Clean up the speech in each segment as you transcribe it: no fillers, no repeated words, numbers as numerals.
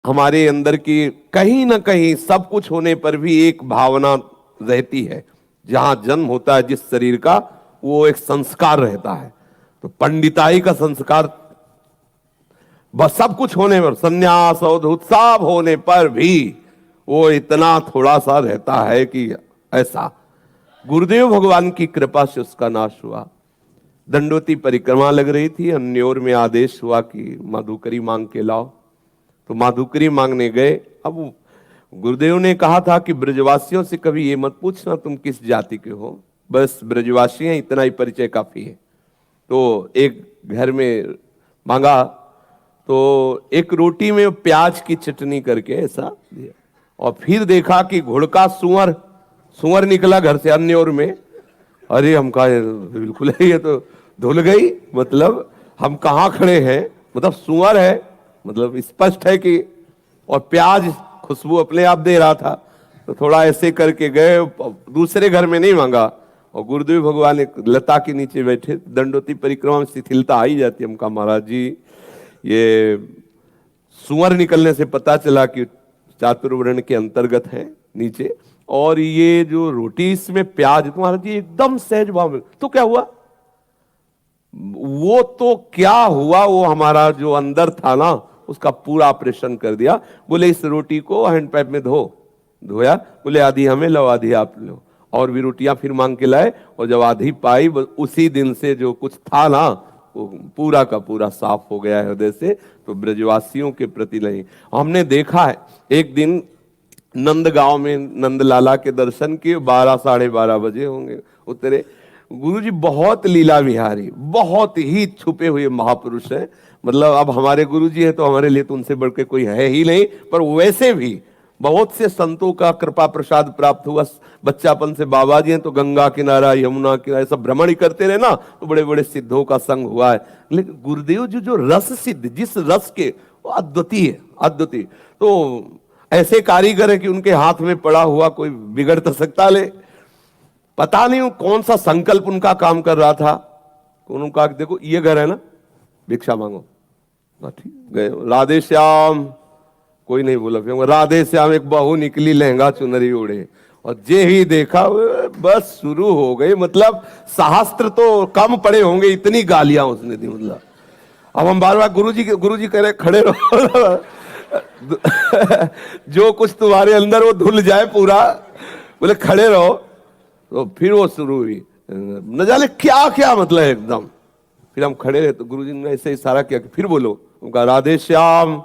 हमारे अंदर की कहीं ना कहीं सब कुछ होने पर भी एक भावना रहती है। जहां जन्म होता है जिस शरीर का, वो एक संस्कार रहता है। तो पंडिताई का संस्कार बस सब कुछ होने पर, संन्यास और उत्साह होने पर भी वो इतना थोड़ा सा रहता है कि ऐसा। गुरुदेव भगवान की कृपा से उसका नाश हुआ। दंडोती परिक्रमा लग रही थी, अन्योर में आदेश हुआ कि माधुकरी मांग के लाओ। तो माधुकरी मांगने गए। अब गुरुदेव ने कहा था कि ब्रजवासियों से कभी ये मत पूछना तुम किस जाति के हो, बस ब्रजवासी हैं, इतना ही परिचय काफी है। तो एक घर में मांगा तो एक रोटी में प्याज की चटनी करके ऐसा दिया, और फिर देखा कि घुड़का सुअर निकला घर से अन्योर में। अरे हम कहा बिल्कुल है, ये तो धुल गई, मतलब हम कहाँ खड़े हैं, मतलब सुअर है, मतलब स्पष्ट है कि, और प्याज खुशबू अपने आप दे रहा था। तो थोड़ा ऐसे करके गए, दूसरे घर में नहीं मांगा। और गुरुदेव भगवान एक लता के नीचे बैठे, दंडोती परिक्रमा में शिथिलता आ ही जाती है। हम कहा महाराज जी, ये सुअर निकलने से पता चला कि चातुर्वर्ण के अंतर्गत है नीचे, और ये जो रोटी इसमें प्याज, तुम्हारा जी एकदम सहज भाव में। तो क्या हुआ? वो तो क्या हुआ, वो हमारा जो अंदर था ना, उसका पूरा ऑपरेशन कर दिया। बोले इस रोटी को हैंड पाइप में धोया, बोले आधी हमें लो आधी आप लो। और भी रोटियां फिर मांग के लाए, और जब आधी पाई, उसी दिन से जो कुछ था ना, वो पूरा का पूरा साफ हो गया है हृदय से। तो ब्रजवासियों के प्रति नहीं। हमने देखा है, एक दिन नंदगांव में नंदलाला के दर्शन किए, 12-12:30 बजे होंगे, उतरे। गुरुजी बहुत लीला विहारी, बहुत ही छुपे हुए महापुरुष हैं। मतलब अब हमारे गुरुजी है तो हमारे लिए तो उनसे बढ़ के कोई है ही नहीं, पर वैसे भी बहुत से संतों का कृपा प्रसाद प्राप्त हुआ। बच्चापन से बाबा जी हैं तो गंगा किनारा, यमुना किनारा सब भ्रमण ही करते रहे ना, तो बड़े बड़े सिद्धों का संग हुआ है। लेकिन गुरुदेव जी जो रस सिद्ध, जिस रस के, वो अद्वितीय है, अद्वितीय। तो ऐसे कारीगर है कि उनके हाथ में पड़ा हुआ कोई बिगड़ तो सकता ले। पता नहीं कौन सा संकल्प उनका काम कर रहा था। उनका देखो ये घर है ना, भिक्षा मांगो, ठीक गए। राधे श्याम, कोई नहीं बोला। फिर राधे श्याम, एक बहू निकली लहंगा चुनरी ओढ़े, और जे ही देखा बस शुरू हो गई। मतलब शास्त्र तो कम पड़े होंगे, इतनी गालियां उसने दी। मतलब अब हम बार बार गुरुजी कह रहे खड़े रहो जो कुछ तुम्हारे अंदर वो धुल जाए पूरा, बोले खड़े रहो। तो फिर वो शुरू हुई, न जाने क्या क्या, मतलब एकदम। फिर हम खड़े रहे तो गुरुजी ने ऐसे इशारा किया कि फिर बोलो। उनका राधे श्याम,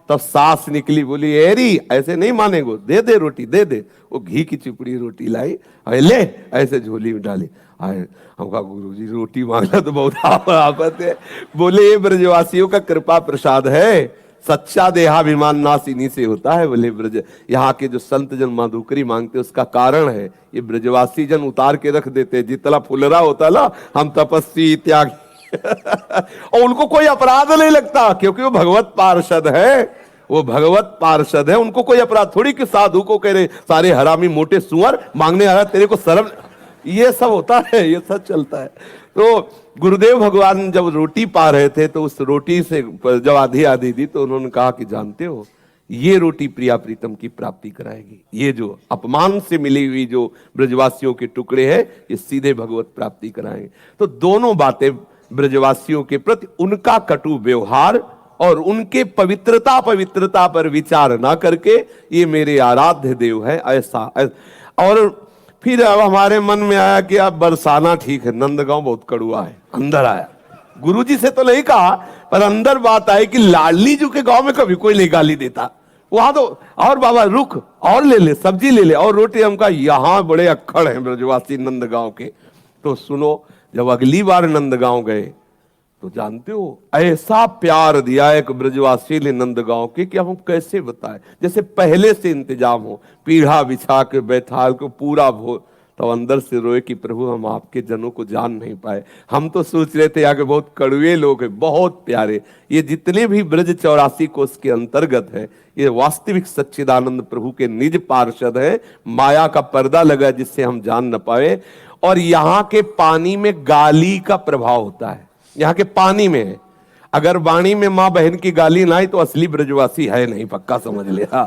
तब सांस निकली, बोली एरी ऐसे नहीं मानेगो, दे दे रोटी दे दे। वो घी की चिपड़ी रोटी लाई, ले ऐसे झोली में डाली। हम कहा गुरुजी रोटी मांगना तो बहुत आफत है। बोले ये ब्रजवासियों का कृपा प्रसाद है, सच्चा देहाभिमान नाश इन्हीं से होता है। बोले ब्रज, यहाँ के जो संत जन माधुकरी मांगते उसका कारण है ये ब्रजवासी जन उतार के रख देते। जितना फुलरा होता ना, हम तपस्वी त्यागी और उनको कोई अपराध नहीं लगता, क्योंकि वो भगवत पार्षद है, वो भगवत पार्षद है। उनको कोई अपराध थोड़ी कि साधु को कह रहे सारे हरामी मोटे सुअर मांगने आ रहा, तेरे को शर्म, ये सब होता है, ये सब चलता है। तो गुरुदेव भगवान जब रोटी पा रहे थे, तो उस रोटी से जब आधी आधी दी, तो उन्होंने कहा कि जानते हो, ये रोटी प्रिया प्रीतम की प्राप्ति कराएगी। ये जो अपमान से मिली हुई जो ब्रजवासियों के टुकड़े हैं, ये सीधे भगवत प्राप्ति कराएंगे। तो दोनों बातें ब्रजवासियों के प्रति उनका कटु व्यवहार और उनके पवित्रता पर विचार ना करके, ये मेरे आराध्य देव है ऐसा। और फिर अब हमारे मन में आया कि अब बरसाना ठीक है, नंदगांव बहुत कड़ुआ है। अंदर आया, गुरुजी से तो नहीं कहा, पर अंदर बात आई कि लाडली जी के गांव में कभी कोई नहीं गाली देता। वहां तो और बाबा रुक और ले ले, सब्जी ले ले और रोटी। हमका यहाँ बड़े अक्खड़ हैं ब्रजवासी नंदगांव के। तो सुनो, जब अगली बार नंदगांव गए तो जानते हो ऐसा प्यार दिया एक ब्रजवासी ने नंदगांव के कि हम कैसे बताएं। जैसे पहले से इंतजाम हो, पीढ़ा बिछा के बैठाल को पूरा भोर। तो अंदर से रोए कि प्रभु हम आपके जनों को जान नहीं पाए। हम तो सोच रहे थे आगे बहुत कड़वे लोग हैं, बहुत प्यारे। ये जितने भी ब्रज 84 कोष के अंतर्गत है, ये वास्तविक सच्चिदानंद प्रभु के निज पार्षद है। माया का पर्दा लगा जिससे हम जान न पाए। और यहाँ के पानी में गाली का प्रभाव होता है, यहाँ के पानी में है। अगर वाणी में माँ बहन की गाली ना आई तो असली ब्रजवासी है नहीं, पक्का समझ लिया।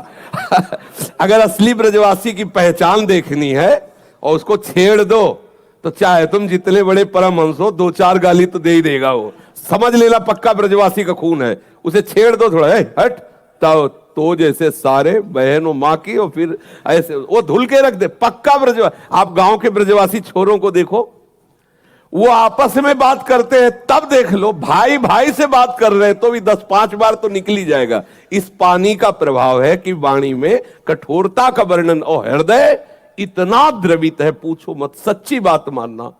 अगर असली ब्रजवासी की पहचान देखनी है और उसको छेड़ दो तो चाहे तुम जितने बड़े परमहंस हो, 2-4 गाली तो दे ही देगा वो, समझ लेना पक्का ब्रजवासी का खून है। उसे छेड़ दो थोड़ा, हट तो जैसे सारे बहन और माँ की, और फिर ऐसे वो धुल के रख दे, पक्का ब्रजवासी। आप गांव के ब्रजवासी छोरों को देखो, वो आपस में बात करते हैं, तब देख लो भाई भाई से बात कर रहे हैं तो भी 10-5 बार तो निकल ही जाएगा। इस पानी का प्रभाव है कि वाणी में कठोरता का वर्णन, और हृदय इतना द्रवित है पूछो मत, सच्ची बात मानना।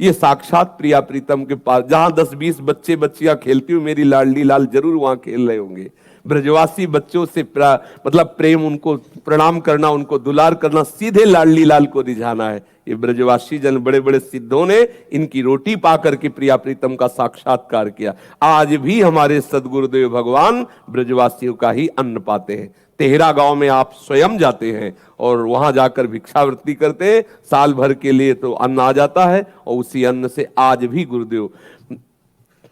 ये साक्षात प्रिया प्रीतम के पास, जहां 10-20 बच्चे बच्चियां खेलती हुई मेरी लाडली लाल जरूर वहां खेल रहे होंगे। ब्रजवासी बच्चों से मतलब प्रेम, उनको प्रणाम करना, उनको दुलार करना, सीधे लाडली लाल को रिझाना है। ये ब्रजवासी जन बड़े बड़े सिद्धों ने इनकी रोटी पा करके प्रिया प्रीतम का साक्षात्कार किया। आज भी हमारे सदगुरुदेव भगवान ब्रजवासियों का ही अन्न पाते हैं। तेहरा गांव में आप स्वयं जाते हैं और वहां जाकर भिक्षावृत्ति करते हैं, साल भर के लिए तो अन्न आ जाता है, और उसी अन्न से आज भी गुरुदेव,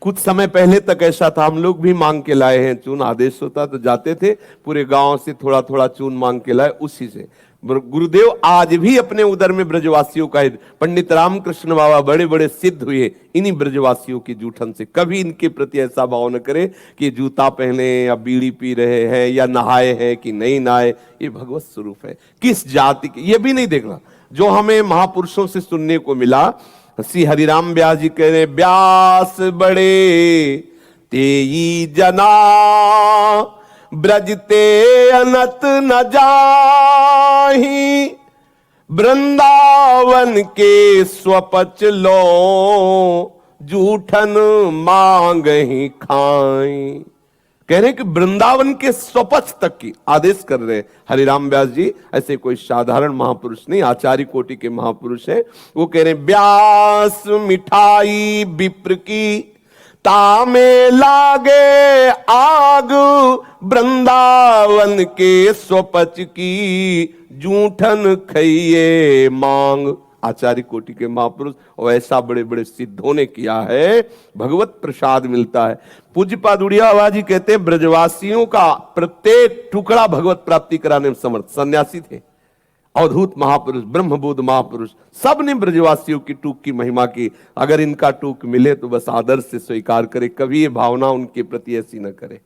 कुछ समय पहले तक ऐसा था, हम लोग भी मांग के लाए हैं चून, आदेश होता तो जाते थे, पूरे गांव से थोड़ा थोड़ा चून मांग के लाए, उसी से गुरुदेव आज भी अपने उदर में ब्रजवासियों का। पंडित रामकृष्ण बाबा बड़े बड़े सिद्ध हुए इन्हीं ब्रजवासियों की जूठन से। कभी इनके प्रति ऐसा भाव न करे कि जूता पहने या बीड़ी पी रहे हैं या नहाए हैं कि नहीं नहाए, ये भगवत स्वरूप है। किस जाति के ये भी नहीं देखना। जो हमें महापुरुषों से सुनने को मिला, श्री हरिराम व्यास जी कह रहे, व्यास बड़े तेई जना ब्रजते अनत न जाही, वृंदावन के स्वपच लो जूठन मांग ही खाई। कह रहे कि वृंदावन के स्वपच तक की आदेश कर रहे हैं हरिराम व्यास जी। ऐसे कोई साधारण महापुरुष नहीं, आचार्य कोटि के महापुरुष हैं। वो कह रहे व्यास मिठाई विप्र की तामे लागे आग, वृंदावन के स्वपच की जूठन खइए मांग। आचार्य कोटि के महापुरुष, और ऐसा बड़े बड़े सिद्धों ने किया है, भगवत प्रसाद मिलता है। पूज्यपाद उड़िया बाबा जी कहते हैं ब्रजवासियों का प्रत्येक टुकड़ा भगवत प्राप्ति कराने में समर्थ। सन्यासी थे, अवधूत महापुरुष, ब्रह्मबोध महापुरुष, सब ने ब्रजवासियों की टूक की महिमा की। अगर इनका टूक मिले तो बस आदर से स्वीकार करे, कभी ये भावना उनके प्रति ऐसी न करे।